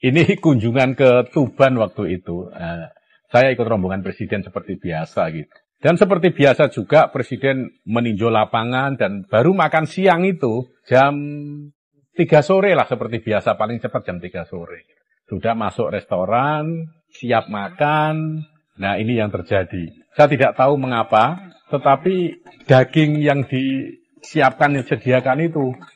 Ini kunjungan ke Tuban waktu itu. Saya ikut rombongan presiden seperti biasa gitu. Dan seperti biasa juga presiden meninjau lapangan dan baru makan siang itu jam 3 sore lah seperti biasa, paling cepat jam 3 sore. Sudah masuk restoran, siap makan. Nah ini yang terjadi. Saya tidak tahu mengapa, tetapi daging yang disiapkan, yang disediakan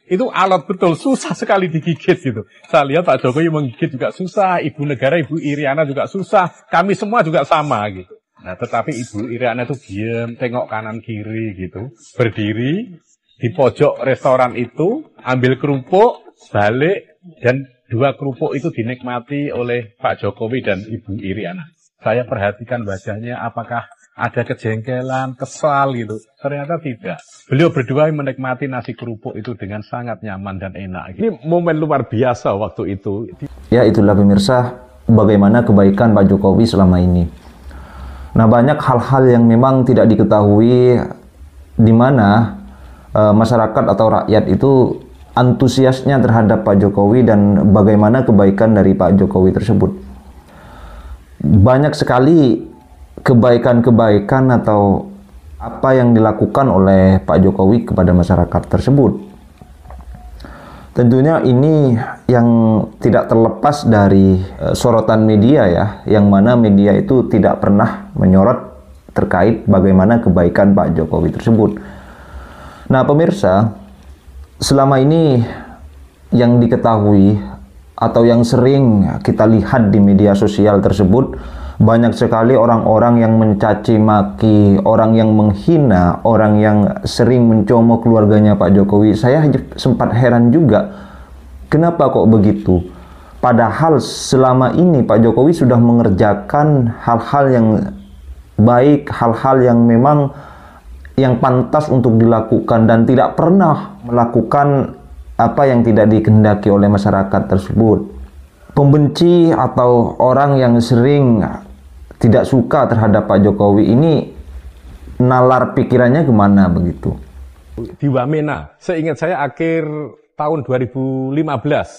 itu alot betul, susah sekali digigit gitu. Saya lihat Pak Jokowi menggigit juga susah, Ibu Negara, Ibu Iriana juga susah, kami semua juga sama gitu. Nah tetapi Ibu Iriana itu diam, tengok kanan kiri gitu, berdiri di pojok restoran itu, ambil kerupuk, balik, dan 2 kerupuk itu dinikmati oleh Pak Jokowi dan Ibu Iriana. Saya perhatikan wajahnya apakah ada kejengkelan, kesal gitu. Ternyata tidak. Beliau berdua menikmati nasi kerupuk itu dengan sangat nyaman dan enak. Ini momen luar biasa waktu itu. Ya itulah pemirsa, bagaimana kebaikan Pak Jokowi selama ini. Nah banyak hal-hal yang memang tidak diketahui di mana masyarakat atau rakyat itu antusiasnya terhadap Pak Jokowi dan bagaimana kebaikan dari Pak Jokowi tersebut. Banyak sekali kebaikan-kebaikan atau apa yang dilakukan oleh Pak Jokowi kepada masyarakat tersebut. Tentunya ini yang tidak terlepas dari sorotan media ya, yang mana media itu tidak pernah menyorot terkait bagaimana kebaikan Pak Jokowi tersebut. Nah pemirsa, selama ini yang diketahui atau yang sering kita lihat di media sosial tersebut, banyak sekali orang-orang yang mencaci maki, orang yang menghina, orang yang sering mencomok keluarganya Pak Jokowi. Saya sempat heran juga, kenapa kok begitu? Padahal selama ini Pak Jokowi sudah mengerjakan hal-hal yang baik, hal-hal yang memang yang pantas untuk dilakukan dan tidak pernah melakukan apa yang tidak dikehendaki oleh masyarakat tersebut. Pembenci atau orang yang sering tidak suka terhadap Pak Jokowi ini nalar pikirannya kemana begitu? Di Wamena, seingat saya akhir tahun 2015.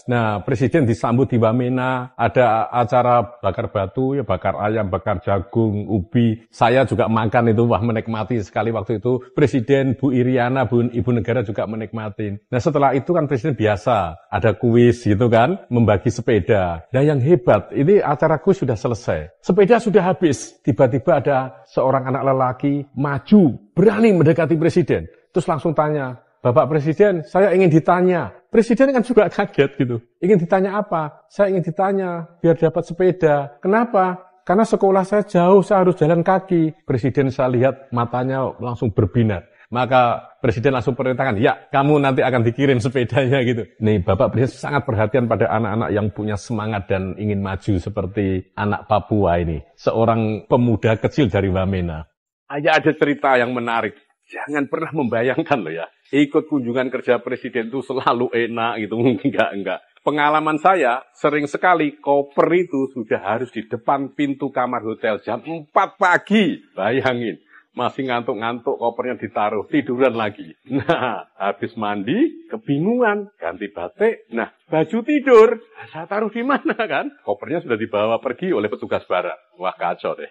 Nah, presiden disambut di Wamena, ada acara bakar batu, ya bakar ayam, bakar jagung, ubi. Saya juga makan itu, wah menikmati sekali waktu itu. Presiden, Bu Iriana, Ibu Negara juga menikmati. Nah, setelah itu kan presiden biasa, ada kuis gitu kan, membagi sepeda. Nah, yang hebat, ini acara kuis sudah selesai. Sepeda sudah habis, tiba-tiba ada seorang anak lelaki maju, berani mendekati presiden. Terus langsung tanya, Bapak Presiden, saya ingin ditanya. Presiden kan juga kaget gitu. Ingin ditanya apa? Saya ingin ditanya biar dapat sepeda. Kenapa? Karena sekolah saya jauh, saya harus jalan kaki. Presiden saya lihat matanya langsung berbinar. Maka Presiden langsung perintahkan, ya kamu nanti akan dikirim sepedanya gitu. Nih Bapak Presiden sangat perhatian pada anak-anak yang punya semangat dan ingin maju seperti anak Papua ini. Seorang pemuda kecil dari Wamena. Ada cerita yang menarik. Jangan pernah membayangkan loh ya, ikut kunjungan kerja presiden itu selalu enak gitu, enggak. Pengalaman saya sering sekali koper itu sudah harus di depan pintu kamar hotel jam 4 pagi, bayangin. Masih ngantuk-ngantuk, kopernya ditaruh, tiduran lagi. Nah, habis mandi, kebingungan, ganti batik, nah baju tidur, saya taruh di mana kan? Kopernya sudah dibawa pergi oleh petugas barat. Wah kacau deh.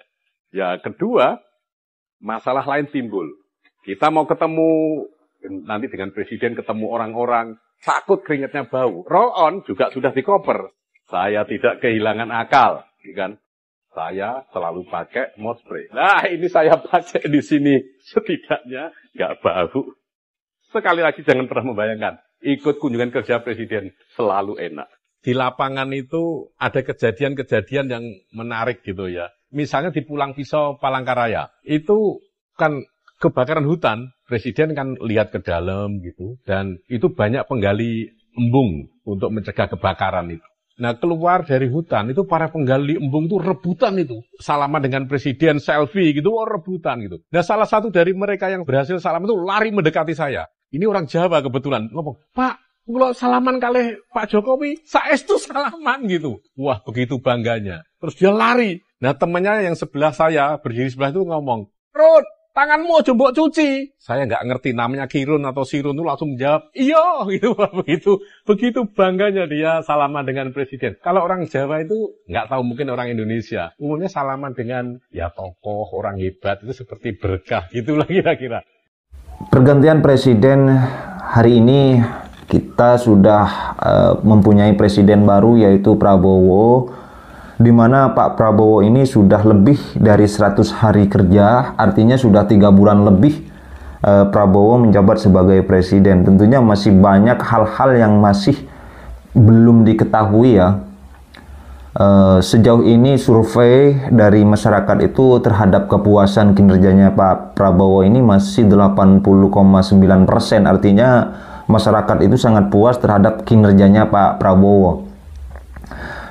Ya kedua, masalah lain timbul. Kita mau ketemu nanti dengan presiden, ketemu orang-orang, takut keringatnya bau. Roll on juga sudah di koper. Saya tidak kehilangan akal, kan? Saya selalu pakai mouth spray. Nah, ini saya pakai di sini, setidaknya nggak bau. Sekali lagi jangan pernah membayangkan, ikut kunjungan kerja presiden selalu enak. Di lapangan itu ada kejadian-kejadian yang menarik gitu ya. Misalnya di Pulang Pisau Palangkaraya, itu kan kebakaran hutan, presiden kan lihat ke dalam gitu, dan itu banyak penggali embung untuk mencegah kebakaran itu. Nah keluar dari hutan itu para penggali embung itu rebutan itu, salaman dengan presiden, selfie gitu, rebutan gitu. Nah salah satu dari mereka yang berhasil salaman itu lari mendekati saya. Ini orang Jawa kebetulan, ngomong, Pak, kalau salaman kali Pak Jokowi, saestu salaman gitu. Wah begitu bangganya. Terus dia lari. Nah temannya yang sebelah saya, berdiri sebelah itu ngomong, Rod, tanganmu aja mbok cuci. Saya nggak ngerti namanya Kirun atau Sirun itu langsung menjawab, iya, gitu. Begitu bangganya dia salaman dengan presiden. Kalau orang Jawa itu nggak tahu, mungkin orang Indonesia umumnya salaman dengan ya tokoh, orang hebat itu seperti berkah, gitulah kira-kira. Pergantian presiden hari ini kita sudah mempunyai presiden baru yaitu Prabowo, di mana Pak Prabowo ini sudah lebih dari 100 hari kerja, artinya sudah 3 bulan lebih Prabowo menjabat sebagai presiden. Tentunya masih banyak hal-hal yang masih belum diketahui ya. Sejauh ini survei dari masyarakat itu terhadap kepuasan kinerjanya Pak Prabowo ini masih 80,9%, artinya masyarakat itu sangat puas terhadap kinerjanya Pak Prabowo.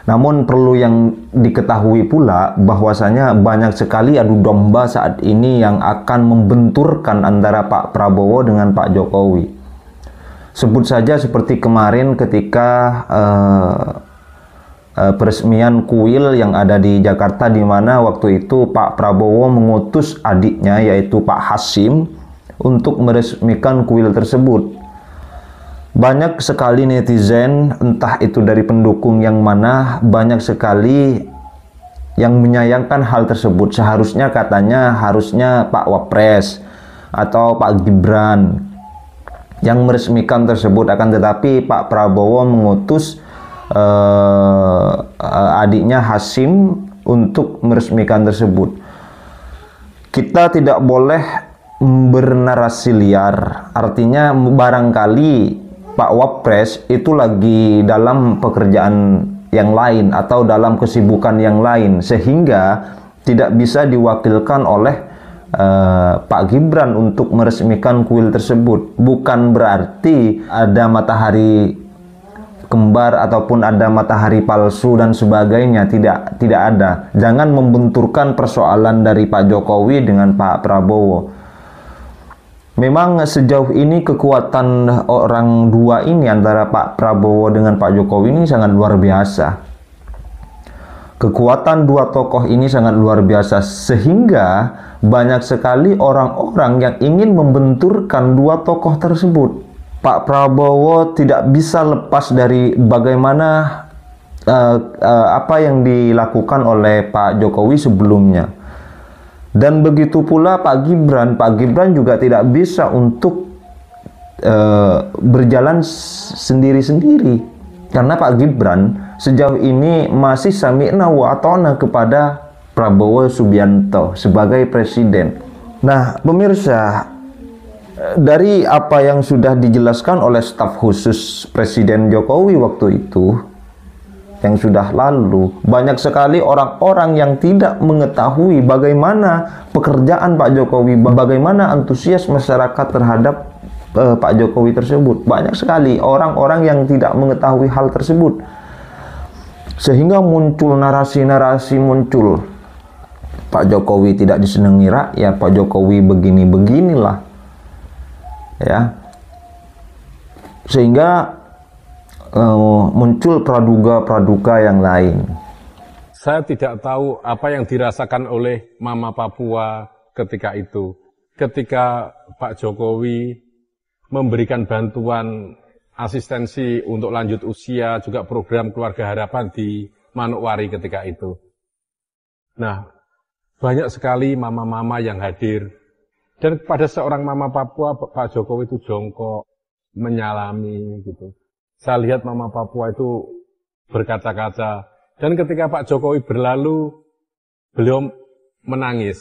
Namun perlu yang diketahui pula bahwasanya banyak sekali adu domba saat ini yang akan membenturkan antara Pak Prabowo dengan Pak Jokowi. Sebut saja seperti kemarin ketika peresmian kuil yang ada di Jakarta, di mana waktu itu Pak Prabowo mengutus adiknya yaitu Pak Hasim untuk meresmikan kuil tersebut. Banyak sekali netizen, entah itu dari pendukung yang mana, banyak sekali yang menyayangkan hal tersebut. Seharusnya katanya Pak Wapres atau Pak Gibran yang meresmikan tersebut, akan tetapi Pak Prabowo mengutus adiknya Hasim untuk meresmikan tersebut. Kita tidak boleh bernarasi liar, artinya barangkali Pak Wapres itu lagi dalam pekerjaan yang lain atau dalam kesibukan yang lain, sehingga tidak bisa diwakilkan oleh Pak Gibran untuk meresmikan kuil tersebut. Bukan berarti ada matahari kembar ataupun ada matahari palsu dan sebagainya, tidak ada. Jangan membenturkan persoalan dari Pak Jokowi dengan Pak Prabowo. Memang sejauh ini kekuatan orang dua ini antara Pak Prabowo dengan Pak Jokowi ini sangat luar biasa. Kekuatan dua tokoh ini sangat luar biasa, sehingga banyak sekali orang-orang yang ingin membenturkan dua tokoh tersebut. Pak Prabowo tidak bisa lepas dari bagaimana apa yang dilakukan oleh Pak Jokowi sebelumnya. Dan begitu pula Pak Gibran juga tidak bisa untuk berjalan sendiri-sendiri, karena Pak Gibran sejauh ini masih sami'na wa ata'na kepada Prabowo Subianto sebagai presiden. Nah, pemirsa, dari apa yang sudah dijelaskan oleh staf khusus Presiden Jokowi waktu itu yang sudah lalu, banyak sekali orang-orang yang tidak mengetahui bagaimana pekerjaan Pak Jokowi, bagaimana antusias masyarakat terhadap Pak Jokowi tersebut. Banyak sekali orang-orang yang tidak mengetahui hal tersebut, sehingga muncul narasi-narasi muncul. Pak Jokowi tidak disenangi rakyat, Pak Jokowi begini-beginilah, ya, sehingga muncul praduga-praduga yang lain. Saya tidak tahu apa yang dirasakan oleh Mama Papua ketika itu. Ketika Pak Jokowi memberikan bantuan asistensi untuk lanjut usia, juga program Keluarga Harapan di Manokwari ketika itu. Nah, banyak sekali mama-mama yang hadir. Dan pada seorang Mama Papua, Pak Jokowi itu jongkok, menyalami gitu. Saya lihat Mama Papua itu berkaca-kaca. Dan ketika Pak Jokowi berlalu, beliau menangis.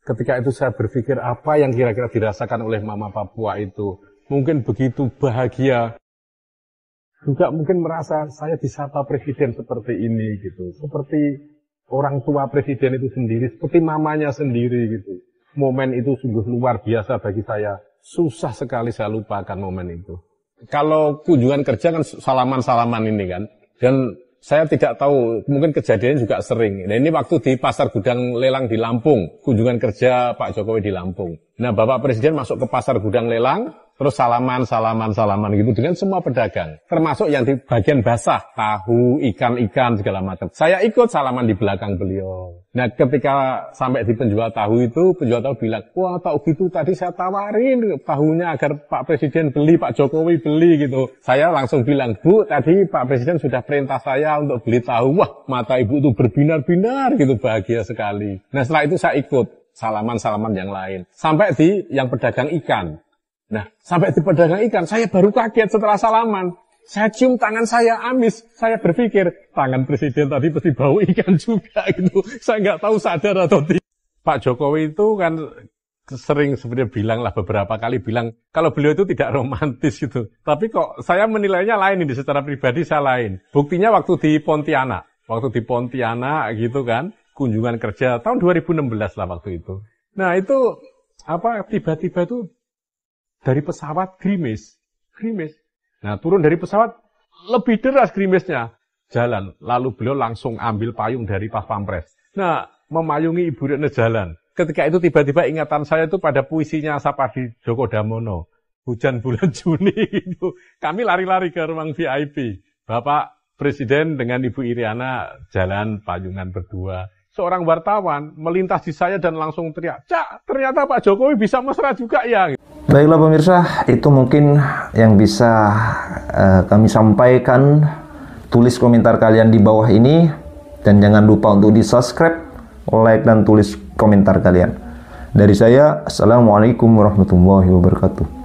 Ketika itu saya berpikir apa yang kira-kira dirasakan oleh Mama Papua itu. Mungkin begitu bahagia. Juga mungkin merasa saya disapa presiden seperti ini gitu. Seperti orang tua presiden itu sendiri, seperti mamanya sendiri gitu. Momen itu sungguh luar biasa bagi saya. Susah sekali saya lupakan momen itu. Kalau kunjungan kerja kan salaman-salaman ini kan. Dan saya tidak tahu, mungkin kejadiannya juga sering. Nah ini waktu di Pasar Gudang Lelang di Lampung, kunjungan kerja Pak Jokowi di Lampung. Nah Bapak Presiden masuk ke Pasar Gudang Lelang, Terus salaman gitu dengan semua pedagang. Termasuk yang di bagian basah, tahu, ikan segala macam. Saya ikut salaman di belakang beliau. Nah, ketika sampai di penjual tahu itu, penjual tahu bilang, wah tahu gitu tadi saya tawarin tahunya agar Pak Presiden beli, Pak Jokowi beli gitu. Saya langsung bilang, Bu, tadi Pak Presiden sudah perintah saya untuk beli tahu. Wah, mata ibu itu berbinar-binar gitu, bahagia sekali. Nah, setelah itu saya ikut salaman yang lain. Sampai di yang pedagang ikan. Nah, sampai di pedagang ikan, saya baru kaget setelah salaman. Saya cium tangan saya amis. Saya berpikir, tangan presiden tadi pasti bau ikan juga gitu. Saya nggak tahu sadar atau tidak. Pak Jokowi itu kan sering sebenarnya bilang lah, beberapa kali bilang, kalau beliau itu tidak romantis gitu. Tapi kok saya menilainya lain ini, secara pribadi saya lain. Buktinya waktu di Pontianak. Waktu di Pontianak gitu kan, kunjungan kerja tahun 2016 lah waktu itu. Nah itu, tiba-tiba itu dari pesawat gerimis. Nah, turun dari pesawat, lebih deras gerimisnya. Jalan. Lalu beliau langsung ambil payung dari Pas Pampres. Nah, memayungi Ibu Retno jalan. Ketika itu tiba-tiba ingatan saya itu pada puisinya Sapardi Djoko Damono. Hujan bulan Juni itu. Kami lari-lari ke ruang VIP. Bapak Presiden dengan Ibu Iriana jalan payungan berdua. Seorang wartawan melintas di saya dan langsung teriak, Cak, ternyata Pak Jokowi bisa mesra juga ya. Baiklah pemirsa, itu mungkin yang bisa kami sampaikan. Tulis komentar kalian di bawah ini. Dan jangan lupa untuk di-subscribe, like, dan tulis komentar kalian. Dari saya, Assalamualaikum warahmatullahi wabarakatuh.